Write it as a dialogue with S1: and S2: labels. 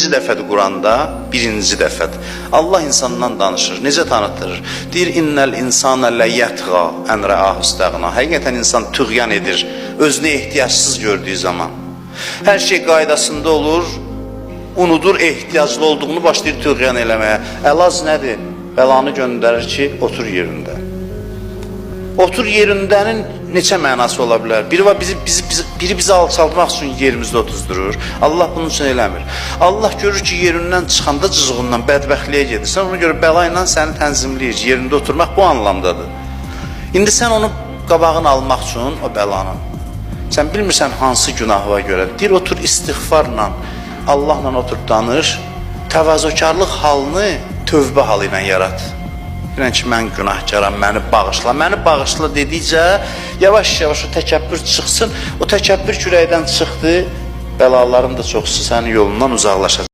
S1: Birinci dəfədir Quranda, birinci dəfədir. Allah insandan danışır, necə tanıtırır? Deyir, innəl insana ləyyətğa ən rəahu istəğna. Həqiqətən insan tüğyan edir, özünü ehtiyacsız gördüyü zaman. Hər şey qaydasında olur, unudur ehtiyaclı olduğunu, başlayır tüğyan eləməyə. Əlac nədir? Bəlanı göndərir ki, otur yerində. Otur yerindənin neçə mənası ola bilər? Biri bizi alçaltmaq üçün yerimizdə otuzdurur. Allah bunun üçün eləmir. Allah görür ki, yerindən çıxanda cızığından bədbəxtliyə gedirsən, ona görə bəla ilə səni tənzimləyir. Yerində oturmaq bu anlamdadır. İndi sən onu qabağını almaq üçün, o bəlanın, sən bilmirsən hansı günahına görə. Deyir, otur istiğfarla, Allahla otur danış, təvazökarlıq halını tövbə halı ilə yarat. Bilən ki, mən günahkaram, məni bağışla dedikcə, yavaş-yavaş o təkəbbür çıxsın, o təkəbbür kürəkdən çıxdı, bəlaların da çoxsu sənin yolundan uzaqlaşacaq.